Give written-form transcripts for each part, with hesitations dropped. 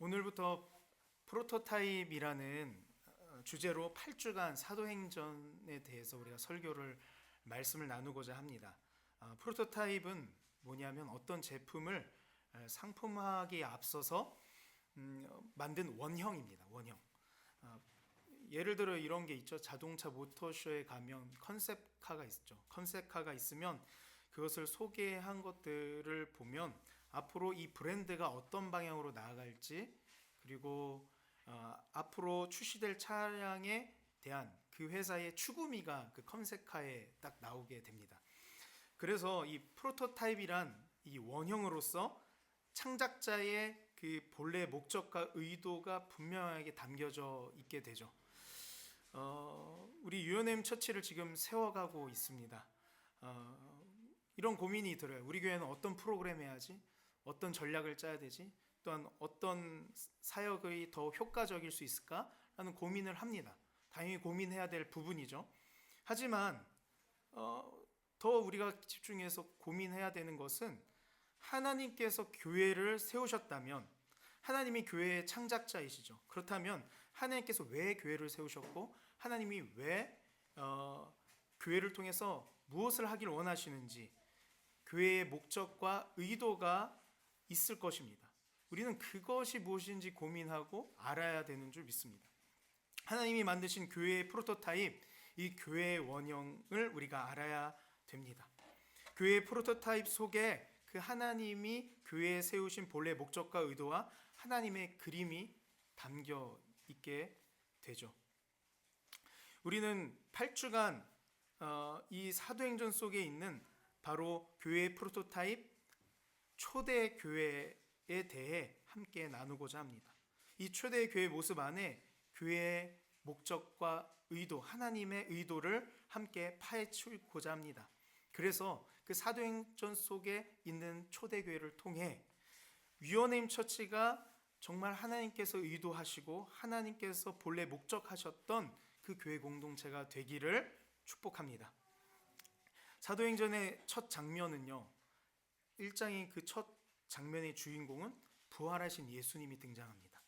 오늘부터 프로토타입이라는 주제로 8주간 사도행전에 대해서 우리가 말씀을 나누고자 합니다. 프로토타입은 뭐냐면 어떤 제품을 상품화하기에 앞서서 만든 원형입니다. 원형. 예를 들어 이런 게 있죠. 자동차 모터쇼에 가면 컨셉카가 있죠. 컨셉카가 있으면 그것을 소개한 것들을 보면 앞으로 이 브랜드가 어떤 방향으로 나아갈지, 그리고 앞으로 출시될 차량에 대한 그 회사의 추구미가 그 컨셉카에 딱 나오게 됩니다. 그래서 이 프로토타입이란 이 원형으로서 창작자의 그 본래 목적과 의도가 분명하게 담겨져 있게 되죠. 우리 유연엠 처치를 지금 세워가고 있습니다. 이런 고민이 들어요. 우리 교회는 어떤 프로그램 해야지? 어떤 전략을 짜야 되지? 또한 어떤 사역이 더 효과적일 수 있을까라는 고민을 합니다. 당연히 고민해야 될 부분이죠. 하지만 더 우리가 집중해서 고민해야 되는 것은 하나님께서 교회를 세우셨다면, 하나님이 교회의 창작자이시죠. 그렇다면 하나님께서 왜 교회를 세우셨고, 하나님이 왜 교회를 통해서 무엇을 하길 원하시는지, 교회의 목적과 의도가 있을 것입니다. 우리는 그것이 무엇인지 고민하고 알아야 되는 줄 믿습니다. 하나님이 만드신 교회의 프로토타입, 이 교회의 원형을 우리가 알아야 됩니다. 교회의 프로토타입 속에 그 하나님이 교회에 세우신 본래 목적과 의도와 하나님의 그림이 담겨 있게 되죠. 우리는 8주간 이 사도행전 속에 있는 바로 교회의 프로토타입, 초대 교회에 대해 함께 나누고자 합니다. 이 초대 교회의 모습 안에 교회의 목적과 의도, 하나님의 의도를 함께 파헤치고자 합니다. 그래서 그 사도행전 속에 있는 초대교회를 통해 유연엠 처치가 정말 하나님께서 의도하시고 하나님께서 본래 목적하셨던 그 교회 공동체가 되기를 축복합니다. 사도행전의 첫 장면은요, 1장의 그 첫 장면의 주인공은 부활하신 예수님이 등장합니다.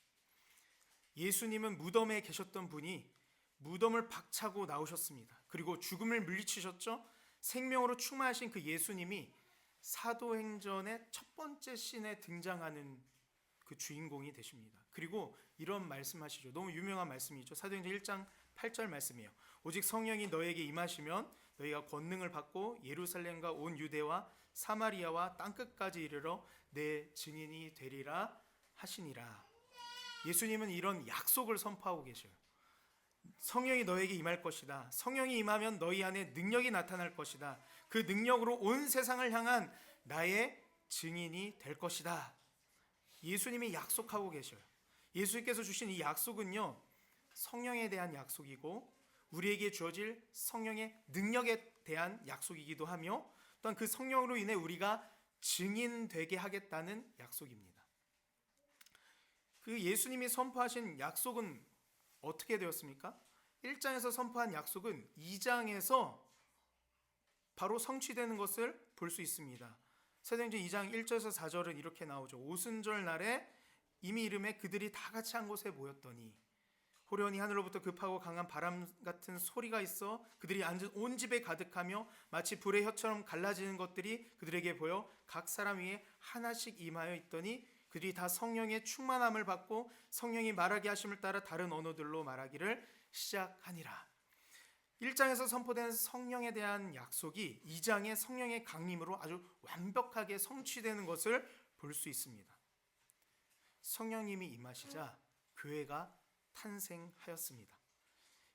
예수님은 무덤에 계셨던 분이 무덤을 박차고 나오셨습니다. 그리고 죽음을 물리치셨죠. 생명으로 충만하신 그 예수님이 사도행전의 첫 번째 씬에 등장하는 그 주인공이 되십니다. 그리고 이런 말씀하시죠. 너무 유명한 말씀이죠. 사도행전 1장 8절 말씀이에요. 오직 성령이 너에게 임하시면 너희가 권능을 받고 예루살렘과 온 유대와 사마리아와 땅끝까지 이르러 내 증인이 되리라 하시니라. 예수님은 이런 약속을 선포하고 계셔요. 성령이 너에게 임할 것이다. 성령이 임하면 너희 안에 능력이 나타날 것이다. 그 능력으로 온 세상을 향한 나의 증인이 될 것이다. 예수님이 약속하고 계셔요. 예수님께서 주신 이 약속은요, 성령에 대한 약속이고 우리에게 주어질 성령의 능력에 대한 약속이기도 하며, 또한 그 성령으로 인해 우리가 증인되게 하겠다는 약속입니다. 그 예수님이 선포하신 약속은 어떻게 되었습니까? 1장에서 선포한 약속은 2장에서 바로 성취되는 것을 볼 수 있습니다. 사도행전 2장 1절에서 4절은 이렇게 나오죠. 오순절 날에 이미 이름에 그들이 다 같이 한 곳에 모였더니 호련히 하늘로부터 급하고 강한 바람 같은 소리가 있어 그들이 앉은 온 집에 가득하며 마치 불의 혀처럼 갈라지는 것들이 그들에게 보여 각 사람 위에 하나씩 임하여 있더니 그들이 다 성령의 충만함을 받고 성령이 말하게 하심을 따라 다른 언어들로 말하기를 시작하니라. 1장에서 선포된 성령에 대한 약속이 2장의 성령의 강림으로 아주 완벽하게 성취되는 것을 볼 수 있습니다. 성령님이 임하시자 교회가 탄생하였습니다.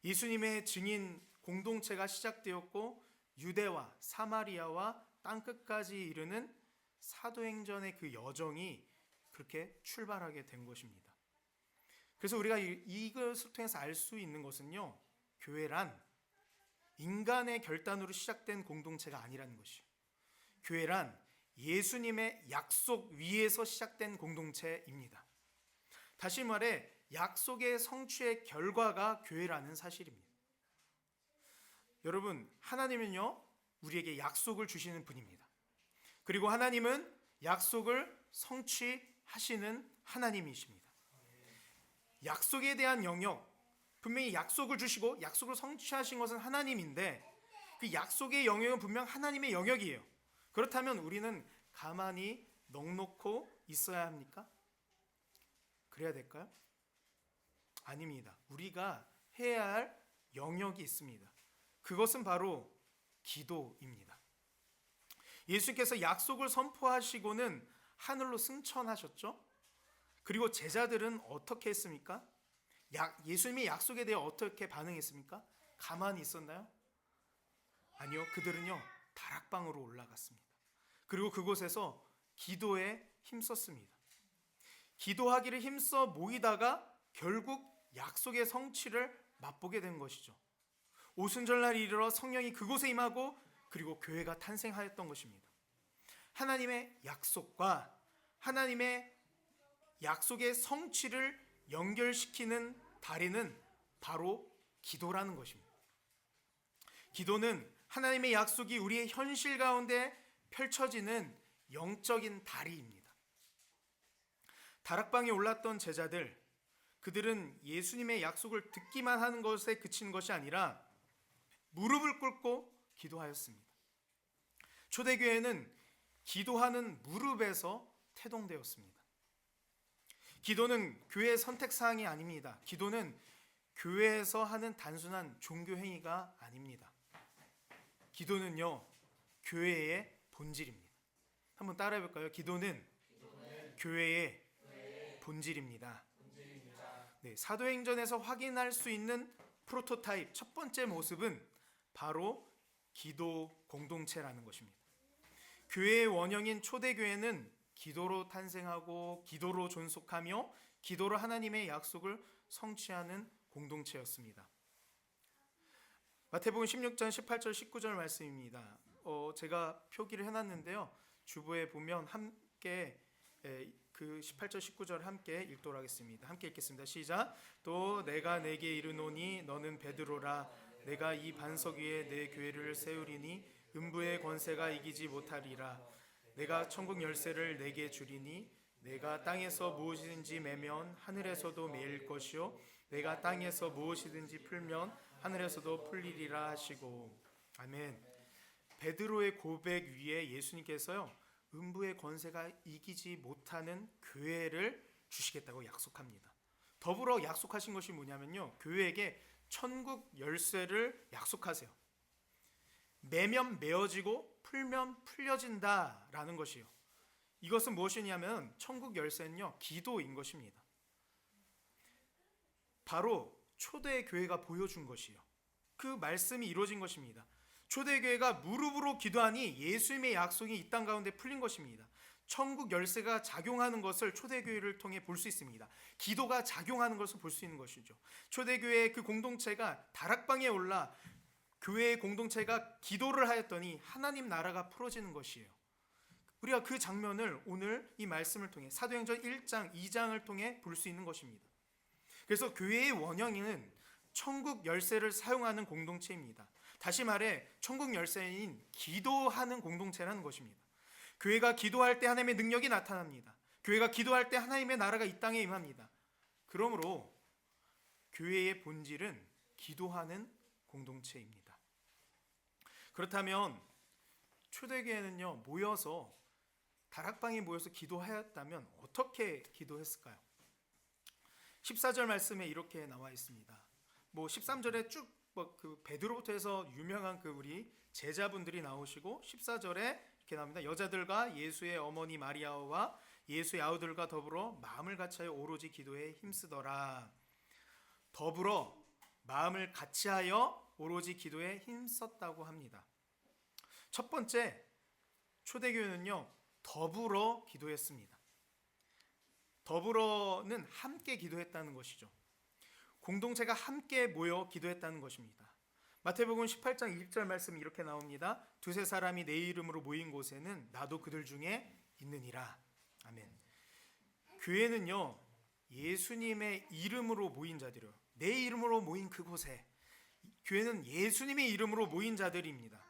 예수님의 증인 공동체가 시작되었고 유대와 사마리아와 땅끝까지 이르는 사도행전의 그 여정이 그렇게 출발하게 된 것입니다. 그래서 우리가 이것을 통해서 알 수 있는 것은요, 교회란 인간의 결단으로 시작된 공동체가 아니라는 것이요, 교회란 예수님의 약속 위에서 시작된 공동체입니다. 다시 말해 약속의 성취의 결과가 교회라는 사실입니다. 여러분, 하나님은요, 우리에게 약속을 주시는 분입니다. 그리고 하나님은 약속을 성취하시는 하나님이십니다. 약속에 대한 영역, 분명히 약속을 주시고 약속을 성취하신 것은 하나님인데 그 약속의 영역은 분명 하나님의 영역이에요. 그렇다면 우리는 가만히 넋놓고 있어야 합니까? 그래야 될까요? 아닙니다. 우리가 해야 할 영역이 있습니다. 그것은 바로 기도입니다. 예수께서 약속을 선포하시고는 하늘로 승천하셨죠. 그리고 제자들은 어떻게 했습니까? 예수님의 약속에 대해 어떻게 반응했습니까? 가만히 있었나요? 아니요. 그들은요 다락방으로 올라갔습니다. 그리고 그곳에서 기도에 힘썼습니다. 기도하기를 힘써 모이다가 결국 약속의 성취를 맛보게 된 것이죠. 오순절날 이르러 성령이 그곳에 임하고 그리고 교회가 탄생하였던 것입니다. 하나님의 약속과 하나님의 약속의 성취를 연결시키는 다리는 바로 기도라는 것입니다. 기도는 하나님의 약속이 우리의 현실 가운데 펼쳐지는 영적인 다리입니다. 다락방에 올랐던 제자들, 그들은 예수님의 약속을 듣기만 하는 것에 그치는 것이 아니라 무릎을 꿇고 기도하였습니다. 초대교회는 기도하는 무릎에서 태동되었습니다. 기도는 교회의 선택사항이 아닙니다. 기도는 교회에서 하는 단순한 종교 행위가 아닙니다. 기도는요, 교회의 본질입니다. 한번 따라해 볼까요? 기도는 교회의 본질입니다. 네, 사도행전에서 확인할 수 있는 프로토타입 첫 번째 모습은 바로 기도 공동체라는 것입니다. 교회의 원형인 초대교회는 기도로 탄생하고 기도로 존속하며 기도로 하나님의 약속을 성취하는 공동체였습니다. 마태복음 16장 18절 19절 말씀입니다. 제가 표기를 해놨는데요. 주보에 보면 함께 그 18절 19절 함께 읽도록 하겠습니다. 함께 읽겠습니다. 시작. 또 내가 내게 이르노니 너는 베드로라. 내가 이 반석 위에 내 교회를 세우리니 음부의 권세가 이기지 못하리라. 내가 천국 열쇠를 내게 주리니 내가 땅에서 무엇이든지 매면 하늘에서도 매일 것이요 내가 땅에서 무엇이든지 풀면 하늘에서도 풀리리라 하시고. 아멘. 베드로의 고백 위에 예수님께서요 음부의 권세가 이기지 못하는 교회를 주시겠다고 약속합니다. 더불어 약속하신 것이 뭐냐면요, 교회에게 천국 열쇠를 약속하세요. 매면 메어지고 풀면 풀려진다라는 것이요. 이것은 무엇이냐면 천국 열쇠는요 기도인 것입니다. 바로 초대교회가 보여준 것이요, 그 말씀이 이루어진 것입니다. 초대교회가 무릎으로 기도하니 예수님의 약속이 이 땅 가운데 풀린 것입니다. 천국 열쇠가 작용하는 것을 초대교회를 통해 볼 수 있습니다. 기도가 작용하는 것을 볼 수 있는 것이죠. 초대교회의 그 공동체가 다락방에 올라 교회의 공동체가 기도를 하였더니 하나님 나라가 풀어지는 것이에요. 우리가 그 장면을 오늘 이 말씀을 통해 사도행전 1장, 2장을 통해 볼 수 있는 것입니다. 그래서 교회의 원형은 천국 열쇠를 사용하는 공동체입니다. 다시 말해 천국 열쇠인 기도하는 공동체라는 것입니다. 교회가 기도할 때 하나님의 능력이 나타납니다. 교회가 기도할 때 하나님의 나라가 이 땅에 임합니다. 그러므로 교회의 본질은 기도하는 공동체입니다. 그렇다면 초대교회는요 모여서 다락방에 모여서 기도하였다면 어떻게 기도했을까요? 14절 말씀에 이렇게 나와 있습니다. 13절에 쭉 그 베드로부터 해서 유명한 그 우리 제자분들이 나오시고 14절에 이렇게 나옵니다. 여자들과 예수의 어머니 마리아와 예수의 아우들과 더불어 마음을 같이하여 오로지 기도에 힘쓰더라. 더불어 마음을 같이하여 오로지 기도에 힘썼다고 합니다. 첫 번째, 초대교회는요 더불어 기도했습니다. 더불어는 함께 기도했다는 것이죠. 공동체가 함께 모여 기도했다는 것입니다. 마태복음 18장 20절 말씀이 이렇게 나옵니다. 두세 사람이 내 이름으로 모인 곳에는 나도 그들 중에 있느니라. 아멘. 교회는요 예수님의 이름으로 모인 자들이요, 내 이름으로 모인 그곳에, 교회는 예수님의 이름으로 모인 자들입니다.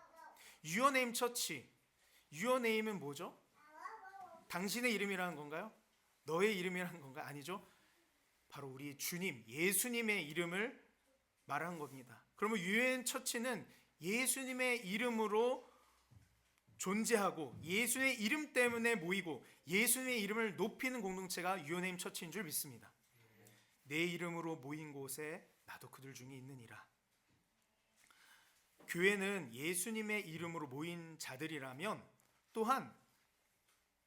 Your name 처치, Your name은 뭐죠? 당신의 이름이라는 건가요? 너의 이름이라는 건가요? 아니죠. 바로 우리 주님 예수님의 이름을 말한 겁니다. 그러면 유엔 처치는 예수님의 이름으로 존재하고 예수의 이름 때문에 모이고 예수의 이름을 높이는 공동체가 유엔에임 처치인 줄 믿습니다. 내 이름으로 모인 곳에 나도 그들 중에 있느니라. 교회는 예수님의 이름으로 모인 자들이라면 또한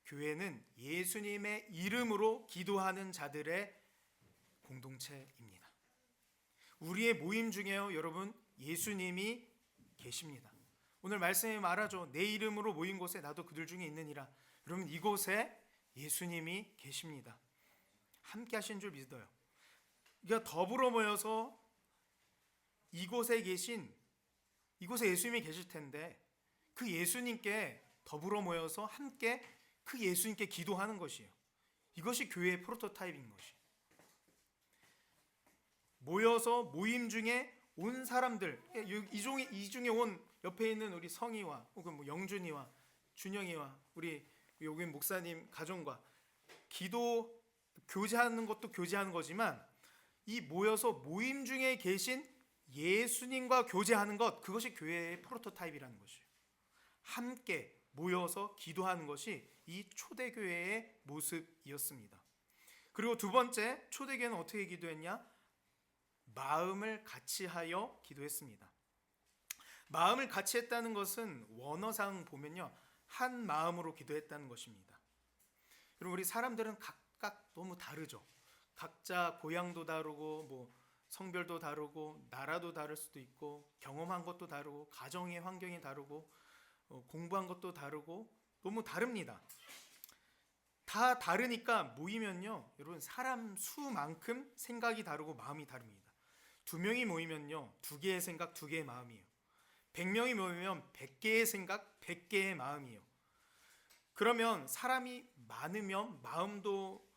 교회는 예수님의 이름으로 기도하는 자들의 공동체입니다. 우리의 모임 중에요, 여러분, 예수님이 계십니다. 오늘 말씀에 말하죠. 내 이름으로 모인 곳에 나도 그들 중에 있느니라. 여러분, 이곳에 예수님이 계십니다. 함께 하신 줄 믿어요. 그러니까 더불어 모여서 이곳에 예수님이 계실 텐데 그 예수님께 더불어 모여서 함께 그 예수님께 기도하는 것이에요. 이것이 교회의 프로토타입인 것이에요. 모여서 모임 중에 온 사람들, 이 중에 온 옆에 있는 우리 성희와 혹은 뭐 영준이와 준영이와 우리 여기 목사님 가정과 기도 교제하는 것도 교제하는 거지만 이 모여서 모임 중에 계신 예수님과 교제하는 것, 그것이 교회의 프로토타입이라는 것이에요. 함께 모여서 기도하는 것이 이 초대교회의 모습이었습니다. 그리고 두 번째, 초대교회는 어떻게 기도했냐? 마음을 같이 하여 기도했습니다. 마음을 같이 했다는 것은 원어상 보면요, 한 마음으로 기도했다는 것입니다. 여러분, 우리 사람들은 각각 너무 다르죠. 각자 고향도 다르고 뭐 성별도 다르고 나라도 다를 수도 있고 경험한 것도 다르고 가정의 환경이 다르고 공부한 것도 다르고 너무 다릅니다. 다 다르니까 모이면요, 여러분, 사람 수만큼 생각이 다르고 마음이 다릅니다. 2명이 모이면요, 2개의 생각, 2개의 마음이에요. 100명이 모이면 100개의 생각, 100개의 마음이에요. 그러면 사람이 많으면 마음도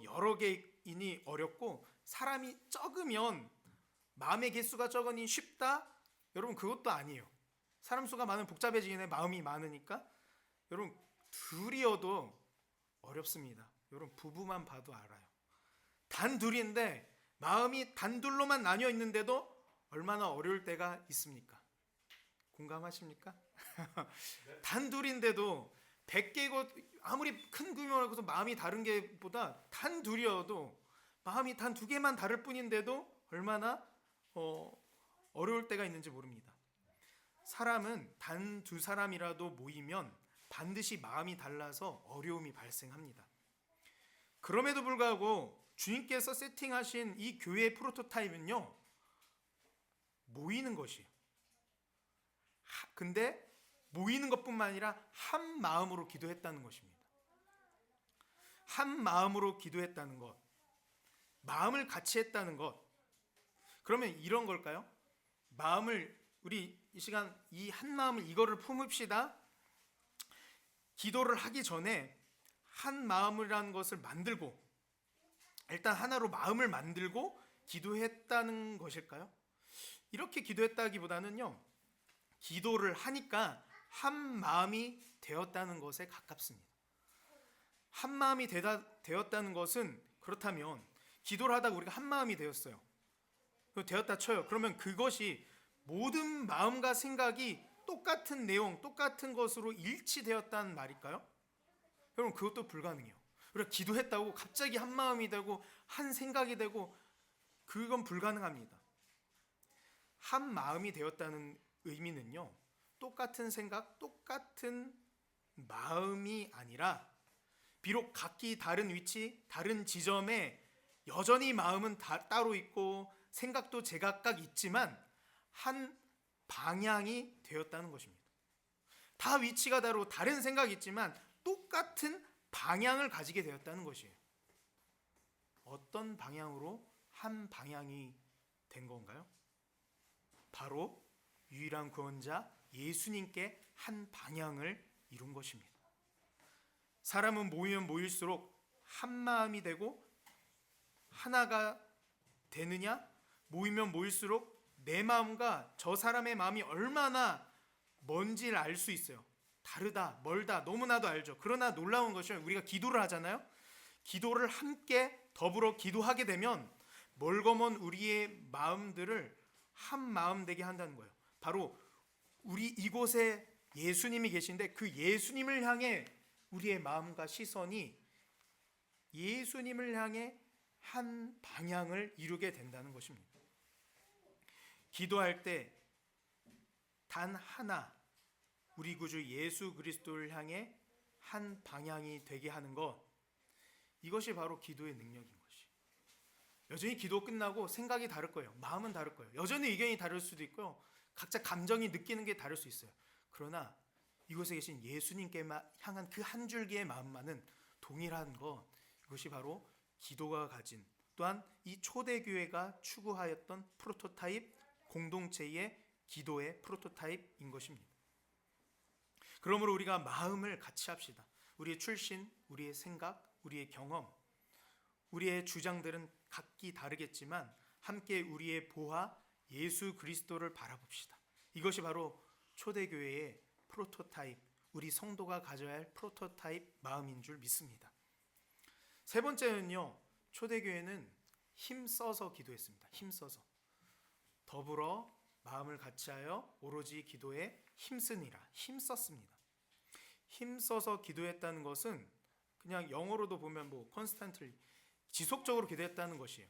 여러 개이니 어렵고, 사람이 적으면 마음의 개수가 적으니 쉽다? 여러분, 그것도 아니에요. 사람 수가 많으면 복잡해지긴 해. 마음이 많으니까. 여러분, 둘이어도 어렵습니다. 여러분, 부부만 봐도 알아요. 단 둘인데 마음이 단둘로만 나뉘어 있는데도 얼마나 어려울 때가 있습니까? 공감하십니까? 단둘인데도 100개고 아무리 큰 규모라고 해서 마음이 다른 게 보다 단둘이어도 마음이 단 2개만 다를 뿐인데도 얼마나 어려울 때가 있는지 모릅니다. 사람은 단 2사람이라도 모이면 반드시 마음이 달라서 어려움이 발생합니다. 그럼에도 불구하고 주님께서 세팅하신 이 교회의 프로토타입은요, 모이는 것이에요. 근데 모이는 것뿐만 아니라 한 마음으로 기도했다는 것입니다. 한 마음으로 기도했다는 것, 마음을 같이 했다는 것. 그러면 이런 걸까요? 마음을, 우리 이 시간 이 한 마음을, 이거를 품읍시다. 기도를 하기 전에 한 마음이라는 것을 만들고, 일단 하나로 마음을 만들고 기도했다는 것일까요? 이렇게 기도했다기보다는요, 기도를 하니까 한 마음이 되었다는 것에 가깝습니다. 한 마음이 되었다는 것은, 그렇다면 기도를 하다가 우리가 한 마음이 되었어요. 되었다 쳐요. 그러면 그것이 모든 마음과 생각이 똑같은 내용, 똑같은 것으로 일치되었다는 말일까요? 여러분, 그것도 불가능해요. 우리가 기도했다고 갑자기 한 마음이 되고 한 생각이 되고, 그건 불가능합니다. 한 마음이 되었다는 의미는요, 똑같은 생각, 똑같은 마음이 아니라 비록 각기 다른 위치, 다른 지점에 여전히 마음은 따로 있고 생각도 제각각 있지만 한 방향이 되었다는 것입니다. 다 위치가 다르고 다른 생각이 있지만 똑같은 방향을 가지게 되었다는 것이에요. 어떤 방향으로 한 방향이 된 건가요? 바로 유일한 구원자 예수님께 한 방향을 이룬 것입니다. 사람은 모이면 모일수록 한 마음이 되고 하나가 되느냐? 모이면 모일수록 내 마음과 저 사람의 마음이 얼마나 먼지를 알 수 있어요. 다르다, 멀다, 너무나도 알죠. 그러나 놀라운 것은 우리가 기도를 하잖아요. 기도를 함께 더불어 기도하게 되면 멀거먼 우리의 마음들을 한 마음 되게 한다는 거예요. 바로 우리 이곳에 예수님이 계신데 그 예수님을 향해 우리의 마음과 시선이 예수님을 향해 한 방향을 이루게 된다는 것입니다. 기도할 때 단 하나 우리 구주 예수 그리스도를 향해 한 방향이 되게 하는 것, 이것이 바로 기도의 능력인 것이. 여전히 기도 끝나고 생각이 다를 거예요. 마음은 다를 거예요. 여전히 의견이 다를 수도 있고요. 각자 감정이 느끼는 게 다를 수 있어요. 그러나 이곳에 계신 예수님께 향한 그 한 줄기의 마음만은 동일한 것, 이것이 바로 기도가 가진, 또한 이 초대교회가 추구하였던 프로토타입, 공동체의 기도의 프로토타입인 것입니다. 그러므로 우리가 마음을 같이 합시다. 우리의 출신, 우리의 생각, 우리의 경험, 우리의 주장들은 각기 다르겠지만 함께 우리의 보화 예수 그리스도를 바라봅시다. 이것이 바로 초대교회의 프로토타입, 우리 성도가 가져야 할 프로토타입 마음인 줄 믿습니다. 세 번째는요, 초대교회는 힘써서 기도했습니다. 힘써서. 더불어 마음을 같이하여 오로지 기도에 힘쓰니라. 힘썼습니다. 힘써서 기도했다는 것은 그냥 영어로도 보면 constantly, 지속적으로 기도했다는 것이에요.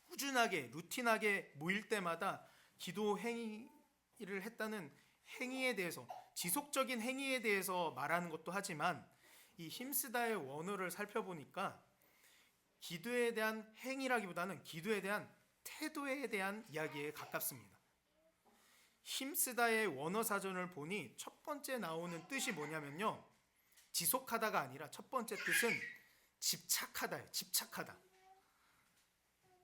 꾸준하게 루틴하게 모일 때마다 기도 행위를 했다는 행위에 대해서, 지속적인 행위에 대해서 말하는 것도 하지만 이 힘쓰다의 원어를 살펴보니까 기도에 대한 행위라기보다는 기도에 대한 태도에 대한 이야기에 가깝습니다. 힘쓰다의 원어 사전을 보니 첫 번째 나오는 뜻이 뭐냐면요, 지속하다가 아니라 첫 번째 뜻은 집착하다예요. 집착하다.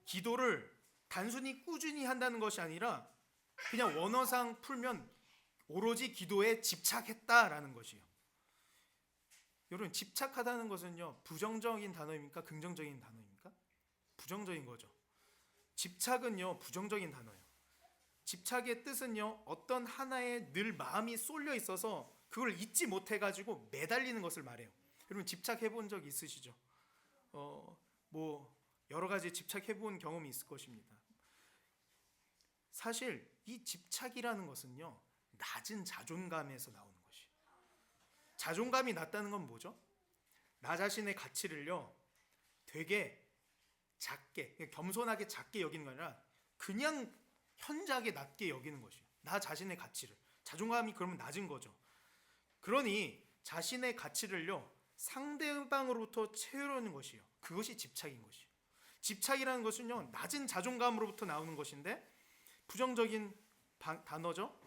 기도를 단순히 꾸준히 한다는 것이 아니라 그냥 원어상 풀면 오로지 기도에 집착했다라는 것이에요. 여러분, 집착하다는 것은요, 부정적인 단어입니까? 긍정적인 단어입니까? 부정적인 거죠. 집착은요, 부정적인 단어예요. 집착의 뜻은요, 어떤 하나에 늘 마음이 쏠려 있어서 그걸 잊지 못해가지고 매달리는 것을 말해요. 여러분, 집착해 본 적 있으시죠? 여러 가지 집착해 본 경험이 있을 것입니다. 사실 이 집착이라는 것은요, 낮은 자존감에서 나오는 것이에요. 자존감이 낮다는 건 뭐죠? 나 자신의 가치를요, 되게 작게, 겸손하게 작게 여기는 게 아니라 그냥 현저하게 낮게 여기는 것이에요. 나 자신의 가치를. 자존감이 그러면 낮은 거죠. 그러니 자신의 가치를요, 상대방으로부터 채우려는 것이에요. 그것이 집착인 것이에요. 집착이라는 것은요, 낮은 자존감으로부터 나오는 것인데 부정적인 단어죠.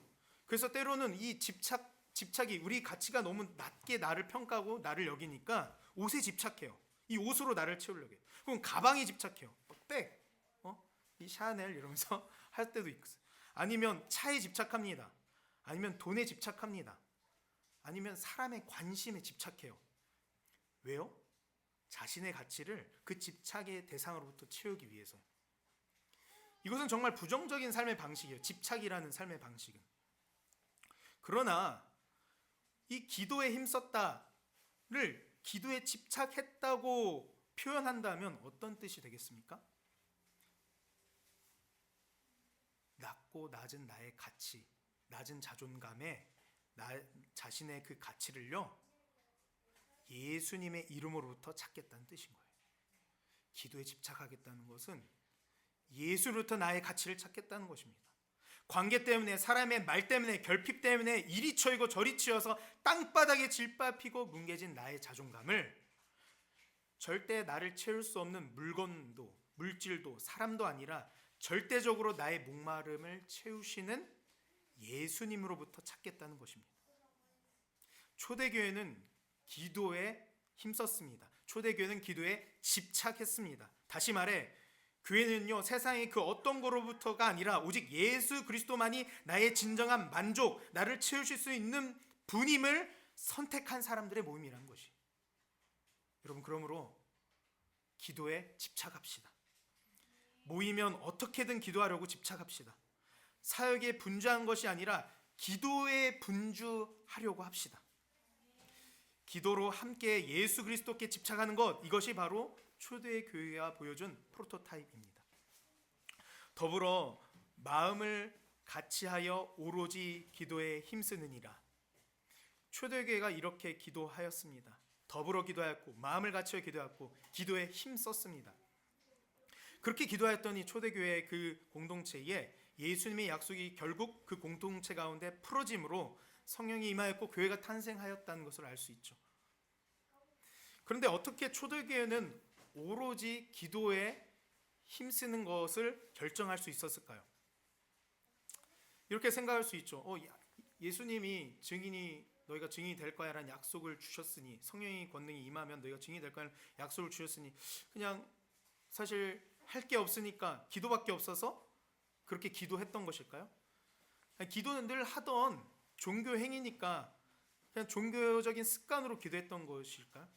그래서 때로는 이 집착이, 우리 가치가 너무 낮게 나를 평가하고 나를 여기니까 옷에 집착해요. 이 옷으로 나를 채우려고 해요. 그럼 가방에 집착해요. 백, 이 샤넬 이러면서 할 때도 있어요. 아니면 차에 집착합니다. 아니면 돈에 집착합니다. 아니면 사람의 관심에 집착해요. 왜요? 자신의 가치를 그 집착의 대상으로부터 채우기 위해서요. 이것은 정말 부정적인 삶의 방식이에요. 집착이라는 삶의 방식은. 그러나 이 기도에 힘썼다를 기도에 집착했다고 표현한다면 어떤 뜻이 되겠습니까? 낮고 낮은 나의 가치, 낮은 자존감에 나 자신의 그 가치를요, 예수님의 이름으로부터 찾겠다는 뜻인 거예요. 기도에 집착하겠다는 것은 예수로부터 나의 가치를 찾겠다는 것입니다. 관계 때문에, 사람의 말 때문에, 결핍 때문에 이리 쳐이고 저리 치여서 땅바닥에 질밟히고 뭉개진 나의 자존감을 절대 나를 채울 수 없는 물건도, 물질도, 사람도 아니라 절대적으로 나의 목마름을 채우시는 예수님으로부터 찾겠다는 것입니다. 초대교회는 기도에 힘썼습니다. 초대교회는 기도에 집착했습니다. 다시 말해, 교회는요, 세상의 그 어떤 거로부터가 아니라 오직 예수 그리스도만이 나의 진정한 만족, 나를 채우실 수 있는 분임을 선택한 사람들의 모임이라는 것이. 여러분, 그러므로 기도에 집착합시다. 모이면 어떻게든 기도하려고 집착합시다. 사역에 분주한 것이 아니라 기도에 분주하려고 합시다. 기도로 함께 예수 그리스도께 집착하는 것, 이것이 바로 초대 교회가 보여준 프로토타입입니다. 더불어 마음을 같이하여 오로지 기도에 힘쓰느니라. 초대교회가 이렇게 기도하였습니다. 더불어 기도하였고 마음을 같이하여 기도하였고 기도에 힘썼습니다. 그렇게 기도하였더니 초대교회의 그 공동체에 예수님의 약속이 결국 그 공동체 가운데 풀어짐으로 성령이 임하였고 교회가 탄생하였다는 것을 알 수 있죠. 그런데 어떻게 초대교회는 오로지 기도에 힘쓰는 것을 결정할 수 있었을까요? 이렇게 생각할 수 있죠. 예수님이 너희가 증인이 될 거야 라는 약속을 주셨으니, 성령의 권능이 임하면 너희가 증인이 될 거야 라는 약속을 주셨으니 그냥 사실 할 게 없으니까 기도밖에 없어서 그렇게 기도했던 것일까요? 기도는 늘 하던 종교 행위니까 그냥 종교적인 습관으로 기도했던 것일까요?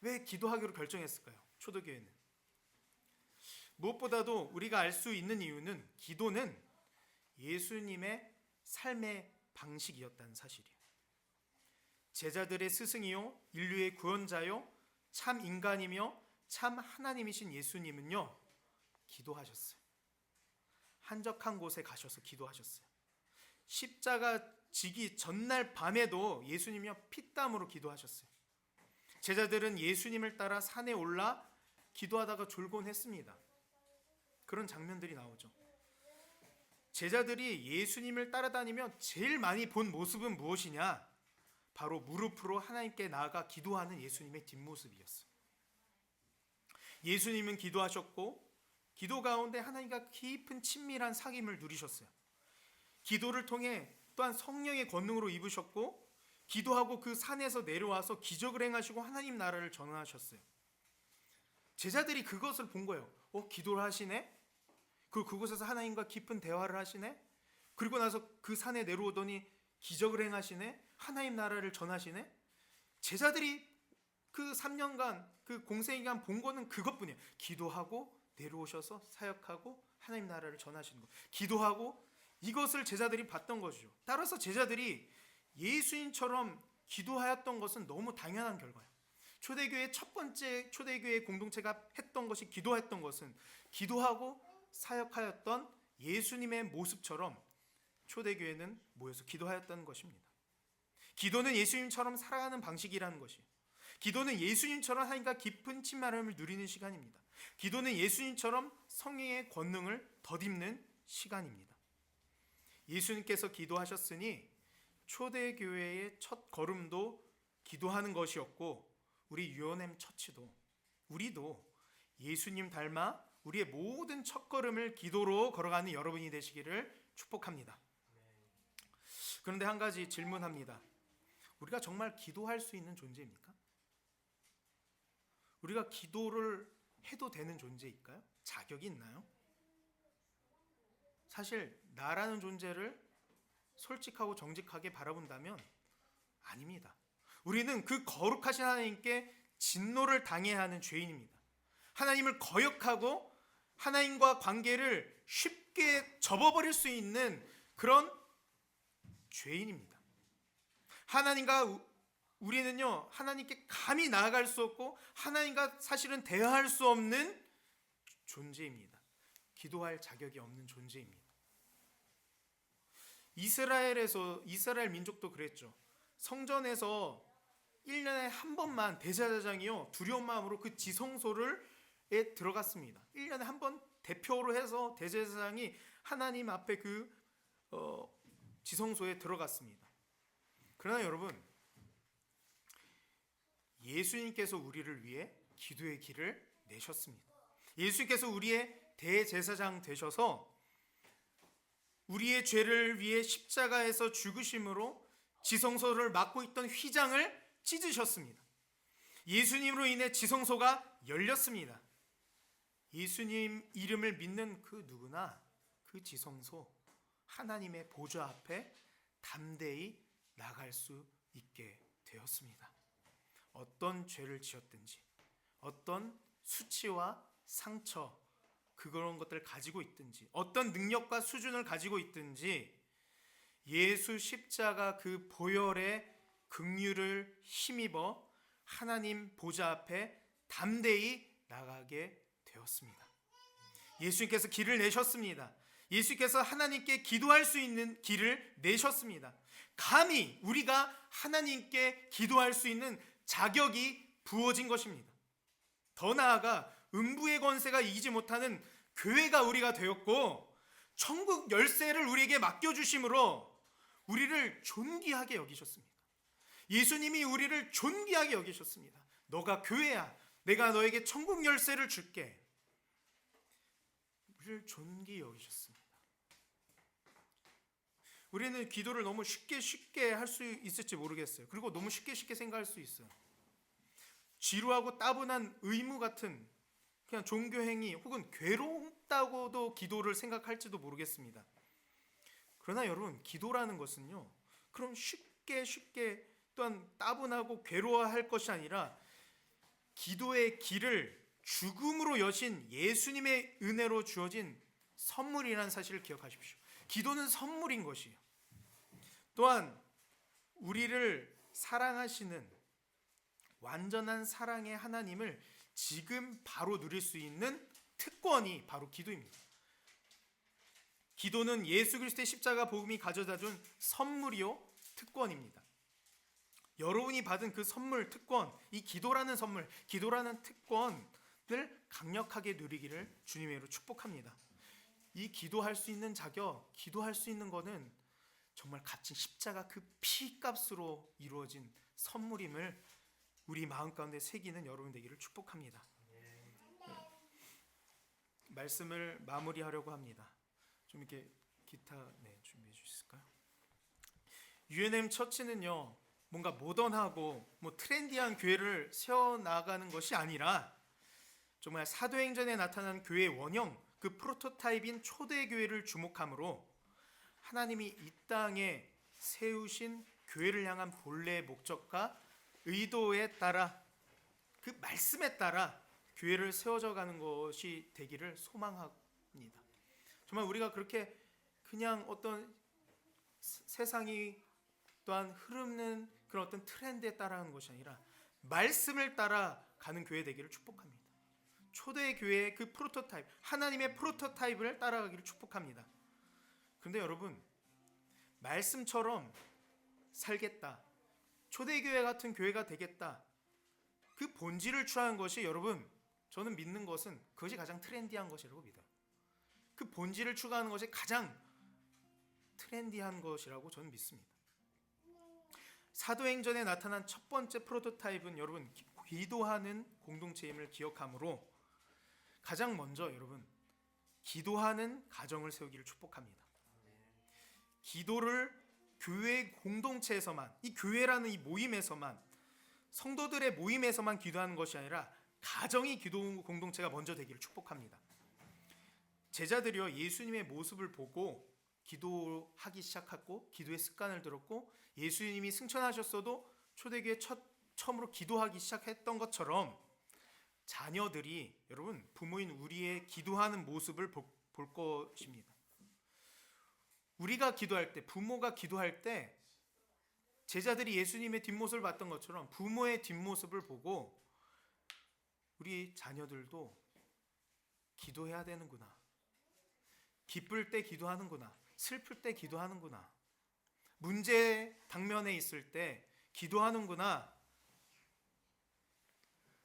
왜 기도하기로 결정했을까요? 초대교회는. 무엇보다도 우리가 알 수 있는 이유는 기도는 예수님의 삶의 방식이었다는 사실이에요. 제자들의 스승이요 인류의 구원자요 참 인간이며 참 하나님이신 예수님은요 기도하셨어요. 한적한 곳에 가셔서 기도하셨어요. 십자가 지기 전날 밤에도 예수님이요 피땀으로 기도하셨어요. 제자들은 예수님을 따라 산에 올라 기도하다가 졸곤 했습니다. 그런 장면들이 나오죠. 제자들이 예수님을 따라다니며 제일 많이 본 모습은 무엇이냐? 바로 무릎으로 하나님께 나아가 기도하는 예수님의 뒷모습이었어요. 예수님은 기도하셨고 기도 가운데 하나님과 깊은 친밀한 사귐을 누리셨어요. 기도를 통해 또한 성령의 권능으로 입으셨고 기도하고 그 산에서 내려와서 기적을 행하시고 하나님 나라를 전하셨어요. 제자들이 그것을 본 거예요. 기도를 하시네? 그곳에서 하나님과 깊은 대화를 하시네? 그리고 나서 그 산에 내려오더니 기적을 행하시네? 하나님 나라를 전하시네? 제자들이 그 3년간 그 공생기간 본 거는 그것뿐이에요. 기도하고 내려오셔서 사역하고 하나님 나라를 전하시는 것. 기도하고 이것을 제자들이 봤던 것이죠. 따라서 제자들이 예수님처럼 기도하였던 것은 너무 당연한 결과예요. 초대교회 첫 번째 초대교회 공동체가 했던 것이 기도했던 것은 기도하고 사역하였던 예수님의 모습처럼 초대교회는 모여서 기도하였다는 것입니다. 기도는 예수님처럼 살아가는 방식이라는 것이에요. 기도는 예수님처럼 하나님과 깊은 친밀함을 누리는 시간입니다. 기도는 예수님처럼 성령의 권능을 덧입는 시간입니다. 예수님께서 기도하셨으니 초대교회의 첫 걸음도 기도하는 것이었고 우리 유언엠 처치도 우리도 예수님 닮아 우리의 모든 첫걸음을 기도로 걸어가는 여러분이 되시기를 축복합니다. 그런데 한 가지 질문합니다. 우리가 정말 기도할 수 있는 존재입니까? 우리가 기도를 해도 되는 존재일까요? 자격이 있나요? 사실 나라는 존재를 솔직하고 정직하게 바라본다면 아닙니다. 우리는 그 거룩하신 하나님께 진노를 당해야 하는 죄인입니다. 하나님을 거역하고 하나님과 관계를 쉽게 접어버릴 수 있는 그런 죄인입니다. 우리는요 하나님께 감히 나아갈 수 없고 하나님과 사실은 대화할 수 없는 존재입니다. 기도할 자격이 없는 존재입니다. 이스라엘 민족도 그랬죠. 성전에서 1년에 한 번만 대제사장이요 두려운 마음으로 그 지성소에 들어갔습니다. 1년에 한 번 대표로 해서 대제사장이 하나님 앞에 그 지성소에 들어갔습니다. 그러나 여러분, 예수님께서 우리를 위해 기도의 길을 내셨습니다. 예수님께서 우리의 대제사장 되셔서 우리의 죄를 위해 십자가에서 죽으심으로 지성소를 막고 있던 휘장을 찢으셨습니다. 예수님으로 인해 지성소가 열렸습니다. 예수님 이름을 믿는 그 누구나 그 지성소 하나님의 보좌 앞에 담대히 나갈 수 있게 되었습니다. 어떤 죄를 지었든지 어떤 수치와 상처 그런 것들을 가지고 있든지 어떤 능력과 수준을 가지고 있든지 예수 십자가 그 보혈의 긍휼을 힘입어 하나님 보좌 앞에 담대히 나가게 되었습니다. 예수님께서 길을 내셨습니다. 예수님께서 하나님께 기도할 수 있는 길을 내셨습니다. 감히 우리가 하나님께 기도할 수 있는 자격이 부어진 것입니다. 더 나아가 음부의 권세가 이기지 못하는 교회가 우리가 되었고, 천국 열쇠를 우리에게 맡겨주심으로 우리를 존귀하게 여기셨습니다. 예수님이 우리를 존귀하게 여기셨습니다. 너가 교회야, 내가 너에게 천국 열쇠를 줄게. 우리를 존귀히 여기셨습니다. 우리는 기도를 너무 쉽게 할 수 있을지 모르겠어요. 그리고 너무 쉽게 생각할 수 있어요. 지루하고 따분한 의무 같은 그냥 종교 행위 혹은 괴롭다고도 기도를 생각할지도 모르겠습니다. 그러나 여러분, 기도라는 것은요, 그럼 쉽게 또한 따분하고 괴로워할 것이 아니라 기도의 길을 죽음으로 여신 예수님의 은혜로 주어진 선물이라는 사실을 기억하십시오. 기도는 선물인 것이에요. 또한 우리를 사랑하시는 완전한 사랑의 하나님을 지금 바로 누릴 수 있는 특권이 바로 기도입니다. 기도는 예수 그리스도의 십자가 복음이 가져다준 선물이요 특권입니다. 여러분이 받은 그 선물, 특권, 이 기도라는 선물, 기도라는 특권을 강력하게 누리기를 주님의 이름으로 축복합니다. 이 기도할 수 있는 자격, 기도할 수 있는 것은 정말 값진 십자가 그 피값으로 이루어진 선물임을 우리 마음 가운데 새기는 여러분 되기를 축복합니다. 네. 말씀을 마무리하려고 합니다. 좀 이렇게 기타 준비해 주실까요? UNM 처치는요, 뭔가 모던하고 트렌디한 교회를 세워나가는 것이 아니라 정말 사도행전에 나타난 교회의 원형, 그 프로토타입인 초대교회를 주목함으로 하나님이 이 땅에 세우신 교회를 향한 본래의 목적과 의도에 따라, 그 말씀에 따라 교회를 세워져 가는 것이 되기를 소망합니다. 정말 우리가 그렇게 그냥 어떤 세상이 또한 흐르는 그런 어떤 트렌드에 따라가는 것이 아니라 말씀을 따라가는 교회 되기를 축복합니다. 초대 교회의 그 프로토타입, 하나님의 프로토타입을 따라가기를 축복합니다. 그런데 여러분, 말씀처럼 살겠다, 초대교회 같은 교회가 되겠다, 그 본질을 취한 것이, 여러분, 저는 믿는 것은 그것이 가장 트렌디한 것이라고 믿어요. 그 본질을 추구하는 것이 가장 트렌디한 것이라고 저는 믿습니다. 사도행전에 나타난 첫 번째 프로토타입은 여러분, 기도하는 공동체임을 기억하므로 가장 먼저 여러분, 기도하는 가정을 세우기를 축복합니다. 기도를 교회 공동체에서만, 이 교회라는 이 모임에서만, 성도들의 모임에서만 기도하는 것이 아니라 가정이 기도 공동체가 먼저 되기를 축복합니다. 제자들이요, 예수님의 모습을 보고 기도하기 시작했고 기도의 습관을 들었고, 예수님이 승천하셨어도 초대교회 처음으로 기도하기 시작했던 것처럼 자녀들이, 여러분, 부모인 우리의 기도하는 모습을 볼 것입니다. 우리가 기도할 때, 부모가 기도할 때 제자들이 예수님의 뒷모습을 봤던 것처럼 부모의 뒷모습을 보고 우리 자녀들도 기도해야 되는구나, 기쁠 때 기도하는구나, 슬플 때 기도하는구나, 문제 당면에 있을 때 기도하는구나,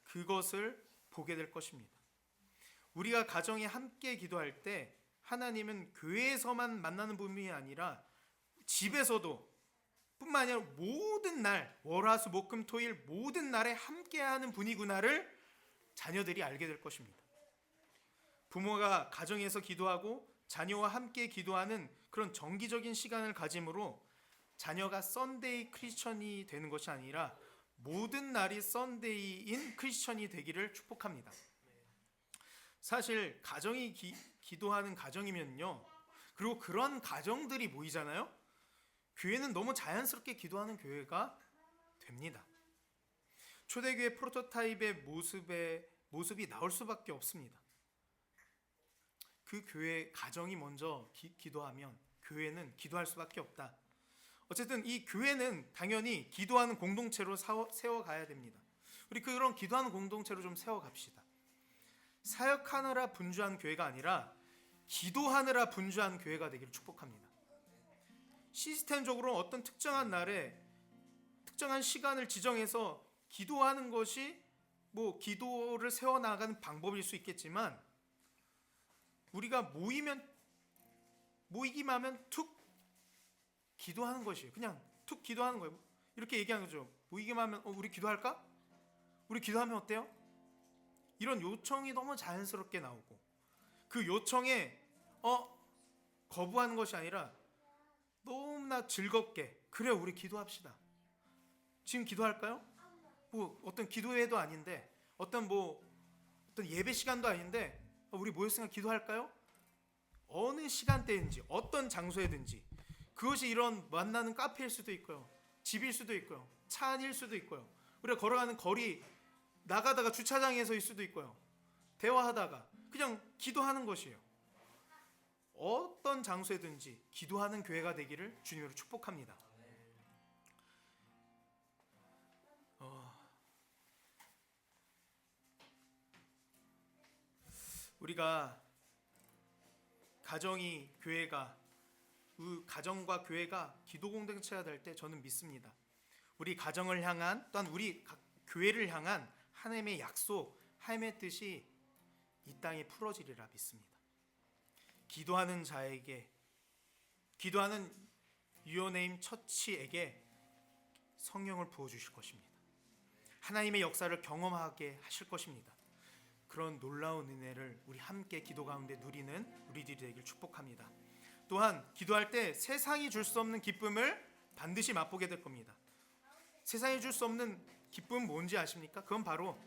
그것을 보게 될 것입니다. 우리가 가정에 함께 기도할 때 하나님은 교회에서만 만나는 분이 아니라 집에서도 뿐만 아니라 모든 날, 월화수 목금 토일 모든 날에 함께하는 분이구나를 자녀들이 알게 될 것입니다. 부모가 가정에서 기도하고 자녀와 함께 기도하는 그런 정기적인 시간을 가짐으로 자녀가 썬데이 크리스천이 되는 것이 아니라 모든 날이 썬데이인 크리스천이 되기를 축복합니다. 사실 가정이 기도하는 가정이면요, 그리고 그런 가정들이 모이잖아요, 교회는 너무 자연스럽게 기도하는 교회가 됩니다. 초대교회 프로토타입의 모습이 나올 수밖에 없습니다. 그 교회 가정이 먼저 기도하면 교회는 기도할 수밖에 없다. 어쨌든 이 교회는 당연히 기도하는 공동체로 세워가야 됩니다. 우리 그런 기도하는 공동체로 좀 세워갑시다. 사역하느라 분주한 교회가 아니라 기도하느라 분주한 교회가 되기를 축복합니다. 시스템적으로 어떤 특정한 날에 특정한 시간을 지정해서 기도하는 것이 기도를 세워나가는 방법일 수 있겠지만, 우리가 모이기만 하면 툭 기도하는 것이에요. 그냥 툭 기도하는 거예요. 이렇게 얘기하는 거죠. 모이기만 하면 우리 기도할까? 우리 기도하면 어때요? 이런 요청이 너무 자연스럽게 나오고, 그 요청에 거부하는 것이 아니라 너무나 즐겁게, 그래 우리 기도합시다. 지금 기도할까요? 어떤 기도회도 아닌데, 어떤 예배 시간도 아닌데 우리 모였으니까 기도할까요? 어느 시간대인지 어떤 장소에든지, 그것이 이런 만나는 카페일 수도 있고요, 집일 수도 있고요, 차 안일 수도 있고요, 우리가 걸어가는 거리, 나가다가 주차장에서일 수도 있고요, 대화하다가 그냥 기도하는 것이에요. 어떤 장소에든지 기도하는 교회가 되기를 주님으로 축복합니다. 우리가 가정과 교회가 기도 공동체가 될 때 저는 믿습니다. 우리 가정을 향한, 또한 우리 교회를 향한 하나님의 약속, 하나님의 뜻이 이 땅에 풀어지리라 믿습니다. 기도하는 자에게, 기도하는 유어네임 처치에게 성령을 부어주실 것입니다. 하나님의 역사를 경험하게 하실 것입니다. 그런 놀라운 은혜를 우리 함께 기도 가운데 누리는 우리들이 되길 축복합니다. 또한 기도할 때 세상이 줄 수 없는 기쁨을 반드시 맛보게 될 겁니다. 세상이 줄 수 없는 기쁨은 뭔지 아십니까? 그건 바로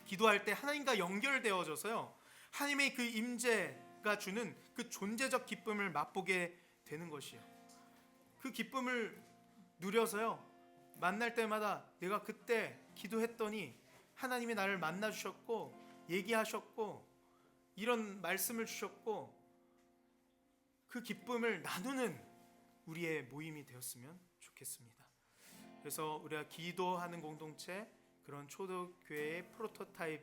기도할 때 하나님과 연결되어져서요, 하나님의 그 임재가 주는 그 존재적 기쁨을 맛보게 되는 것이에요. 그 기쁨을 누려서요, 만날 때마다 내가 그때 기도했더니 하나님이 나를 만나 주셨고 얘기하셨고 이런 말씀을 주셨고, 그 기쁨을 나누는 우리의 모임이 되었으면 좋겠습니다. 그래서 우리가 기도하는 공동체, 그런 초대교회의 프로토타입,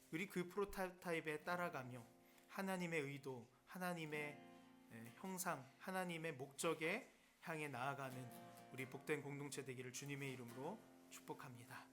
우리 그 프로토타입에 따라가며 하나님의 의도, 하나님의 형상, 하나님의 목적에 향해 나아가는 우리 복된 공동체 되기를 주님의 이름으로 축복합니다.